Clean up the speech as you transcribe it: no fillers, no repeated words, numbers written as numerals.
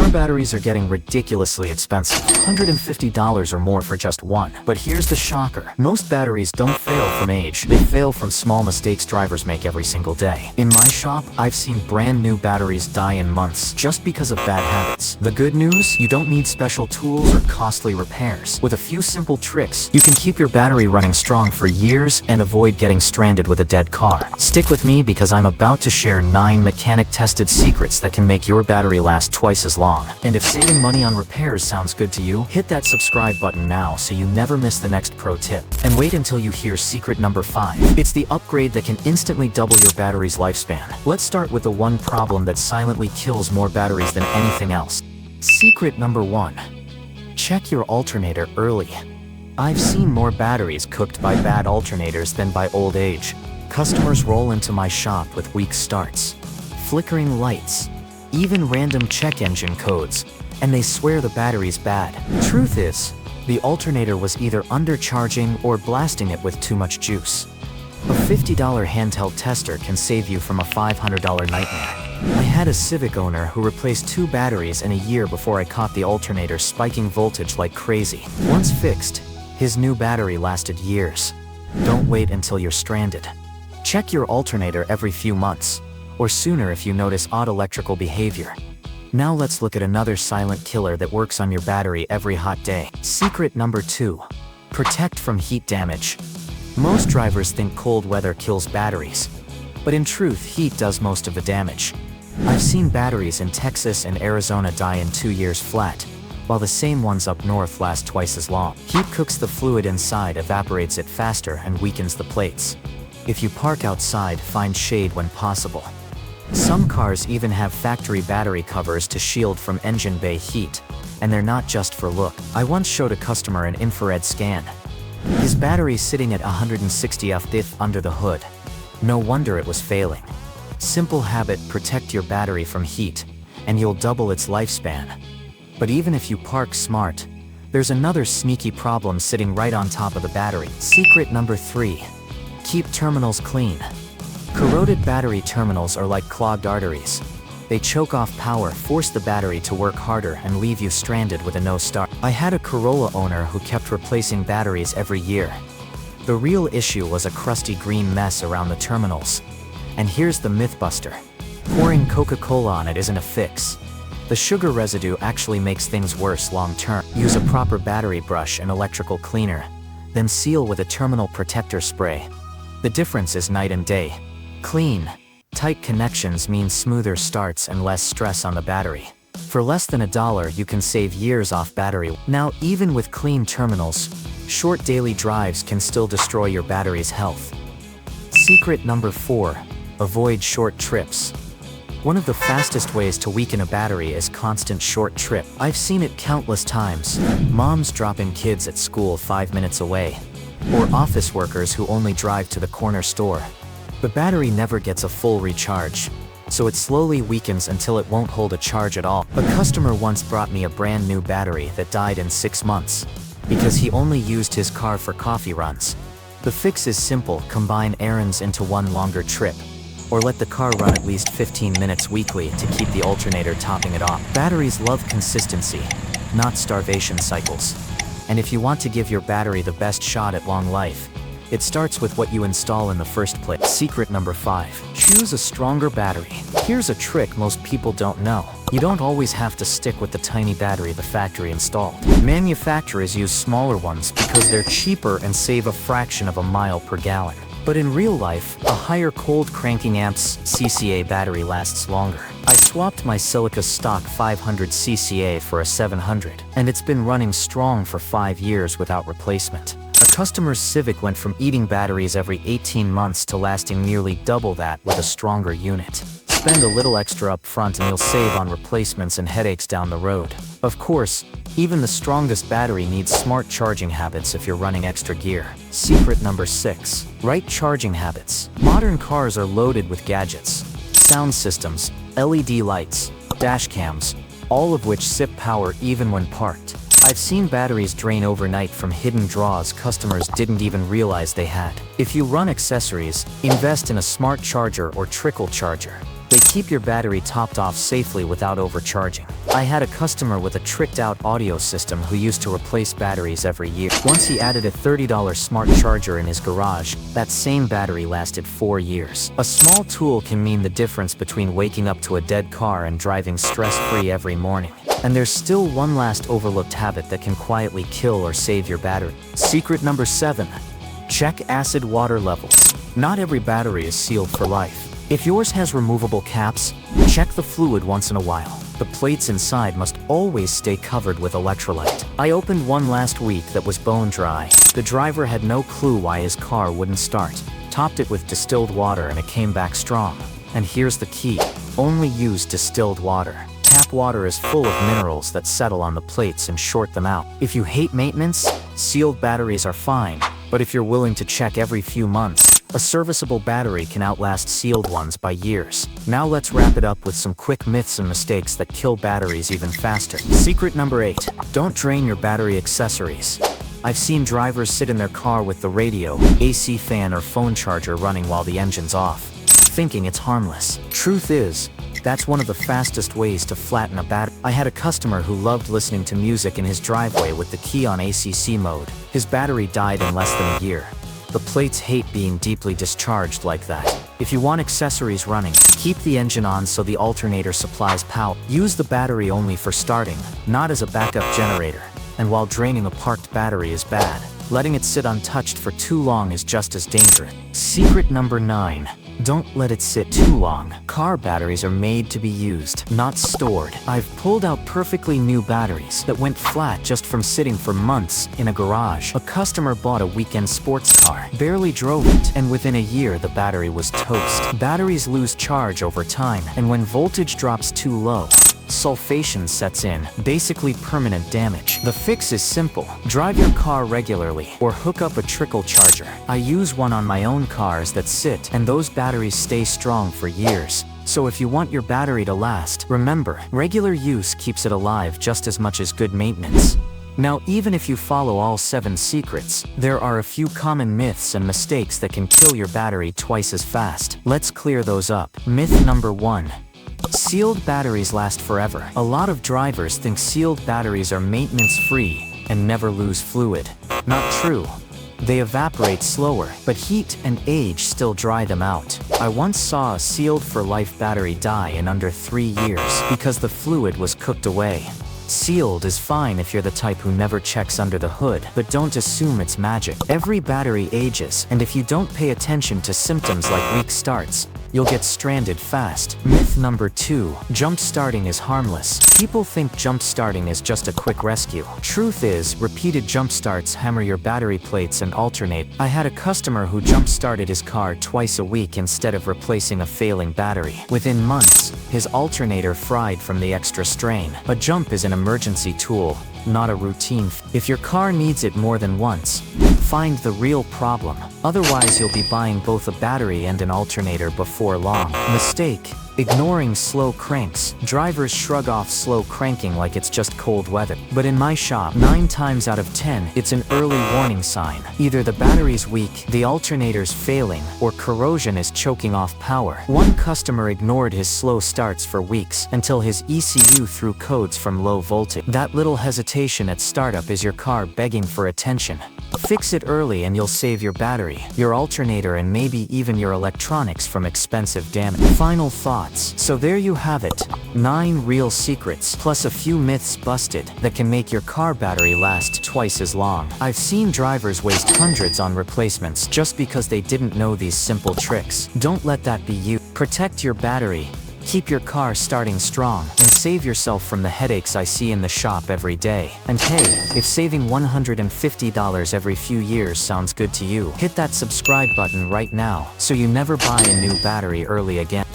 Car batteries are getting ridiculously expensive, $150 or more for just one. But here's the shocker. Most batteries don't fail from age. They fail from small mistakes drivers make every single day. In my shop, I've seen brand new batteries die in months just because of bad habits. The good news? You don't need special tools or costly repairs. With a few simple tricks, you can keep your battery running strong for years and avoid getting stranded with a dead car. Stick with me because I'm about to share 9 mechanic-tested secrets that can make your battery last twice as long. And if saving money on repairs sounds good to you, hit that subscribe button now so you never miss the next pro tip. And wait until you hear secret number 5. It's the upgrade that can instantly double your battery's lifespan. Let's start with the one problem that silently kills more batteries than anything else. Secret number 1. Check your alternator early. I've seen more batteries cooked by bad alternators than by old age. Customers roll into my shop with weak starts, flickering lights, even random check engine codes, and they swear the battery's bad. Truth is, the alternator was either undercharging or blasting it with too much juice. A $50 handheld tester can save you from a $500 nightmare. I had a Civic owner who replaced 2 batteries in a year before I caught the alternator spiking voltage like crazy. Once fixed, his new battery lasted years. Don't wait until you're stranded. Check your alternator every few months, or sooner if you notice odd electrical behavior. Now let's look at another silent killer that works on your battery every hot day. Secret number 2. Protect from heat damage. Most drivers think cold weather kills batteries, but in truth, heat does most of the damage. I've seen batteries in Texas and Arizona die in 2 years flat, while the same ones up north last twice as long. Heat cooks the fluid inside, evaporates it faster, and weakens the plates. If you park outside, find shade when possible. Some cars even have factory battery covers to shield from engine bay heat, and they're not just for look. I once showed a customer an infrared scan. His battery's sitting at 160 F under the hood. No wonder it was failing. Simple habit: protect your battery from heat, and you'll double its lifespan. But even if you park smart, there's another sneaky problem sitting right on top of the battery. Secret number 3. Keep terminals clean. Corroded battery terminals are like clogged arteries. They choke off power, force the battery to work harder, and leave you stranded with a no start. I had a Corolla owner who kept replacing batteries every year. The real issue was a crusty green mess around the terminals. And here's the mythbuster. Pouring Coca-Cola on it isn't a fix. The sugar residue actually makes things worse long term. Use a proper battery brush and electrical cleaner, then seal with a terminal protector spray. The difference is night and day. Clean, tight connections mean smoother starts and less stress on the battery. For less than $1, you can save years off battery. Now, even with clean terminals, short daily drives can still destroy your battery's health. Secret number 4. Avoid short trips. One of the fastest ways to weaken a battery is constant short trip. I've seen it countless times. Moms dropping kids at school 5 minutes away, or office workers who only drive to the corner store. The battery never gets a full recharge, so it slowly weakens until it won't hold a charge at all. A customer once brought me a brand new battery that died in 6 months, because he only used his car for coffee runs. The fix is simple: combine errands into one longer trip, or let the car run at least 15 minutes weekly to keep the alternator topping it off. Batteries love consistency, not starvation cycles. And if you want to give your battery the best shot at long life, it starts with what you install in the first place. Secret number 5. Choose a stronger battery. Here's a trick most people don't know. You don't always have to stick with the tiny battery the factory installed. Manufacturers use smaller ones because they're cheaper and save a fraction of a mile per gallon. But in real life, a higher cold cranking amps CCA battery lasts longer. I swapped my Silica stock 500 CCA for a 700, and it's been running strong for 5 years without replacement. A customer's Civic went from eating batteries every 18 months to lasting nearly double that with a stronger unit. Spend a little extra up front and you'll save on replacements and headaches down the road. Of course, even the strongest battery needs smart charging habits if you're running extra gear. Secret number 6. Right charging habits. Modern cars are loaded with gadgets, sound systems, LED lights, dash cams, all of which sip power even when parked. I've seen batteries drain overnight from hidden draws customers didn't even realize they had. If you run accessories, invest in a smart charger or trickle charger. They keep your battery topped off safely without overcharging. I had a customer with a tricked-out audio system who used to replace batteries every year. Once he added a $30 smart charger in his garage, that same battery lasted 4 years. A small tool can mean the difference between waking up to a dead car and driving stress-free every morning. And there's still one last overlooked habit that can quietly kill or save your battery. Secret number 7. Check acid water levels. Not every battery is sealed for life. If yours has removable caps, check the fluid once in a while. The plates inside must always stay covered with electrolyte. I opened one last week that was bone dry. The driver had no clue why his car wouldn't start. Topped it with distilled water and it came back strong. And here's the key: only use distilled water. Tap water is full of minerals that settle on the plates and short them out. If you hate maintenance, sealed batteries are fine. But if you're willing to check every few months, a serviceable battery can outlast sealed ones by years. Now let's wrap it up with some quick myths and mistakes that kill batteries even faster. Secret number 8. Don't drain your battery accessories. I've seen drivers sit in their car with the radio, AC fan or phone charger running while the engine's off, thinking it's harmless. Truth is, that's one of the fastest ways to flatten a battery. I had a customer who loved listening to music in his driveway with the key on ACC mode. His battery died in less than a year. The plates hate being deeply discharged like that. If you want accessories running, keep the engine on so the alternator supplies power. Use the battery only for starting, not as a backup generator. And while draining a parked battery is bad, letting it sit untouched for too long is just as dangerous. Secret number 9. Don't let it sit too long. Car batteries are made to be used, not stored. I've pulled out perfectly new batteries that went flat just from sitting for months in a garage. A customer bought a weekend sports car, barely drove it, and within a year the battery was toast. Batteries lose charge over time, and when voltage drops too low, sulfation sets in, basically permanent damage. The fix is simple: drive your car regularly or hook up a trickle charger. I use one on my own cars that sit, and those batteries stay strong for years. So if you want your battery to last, remember, regular use keeps it alive just as much as good maintenance. Now, even if you follow all 7 secrets, there are a few common myths and mistakes that can kill your battery twice as fast. Let's clear those up. Myth number 1. Sealed batteries last forever. A lot of drivers think sealed batteries are maintenance-free and never lose fluid. Not true. They evaporate slower, but heat and age still dry them out. I once saw a sealed-for-life battery die in under 3 years because the fluid was cooked away. Sealed is fine if you're the type who never checks under the hood, but don't assume it's magic. Every battery ages, and if you don't pay attention to symptoms like weak starts, you'll get stranded fast. Myth number 2. Jump starting is harmless. People think jump starting is just a quick rescue. Truth is, repeated jump starts hammer your battery plates and alternate. I had a customer who jump started his car twice a week instead of replacing a failing battery. Within months, his alternator fried from the extra strain. A jump is an emergency tool, not a routine. If your car needs it more than once, find the real problem. Otherwise, you'll be buying both a battery and an alternator before long. Mistake: ignoring slow cranks. Drivers shrug off slow cranking like it's just cold weather. But in my shop, 9 times out of 10, it's an early warning sign. Either the battery's weak, the alternator's failing, or corrosion is choking off power. One customer ignored his slow starts for weeks until his ECU threw codes from low voltage. That little hesitation at startup is your car begging for attention. Fix it early and you'll save your battery, your alternator, and maybe even your electronics from expensive damage. Final thoughts. So there you have it. 9 real secrets, plus a few myths busted, that can make your car battery last twice as long. I've seen drivers waste hundreds on replacements just because they didn't know these simple tricks. Don't let that be you. Protect your battery, keep your car starting strong, and save yourself from the headaches I see in the shop every day. And hey, if saving $150 every few years sounds good to you, hit that subscribe button right now so you never buy a new battery early again.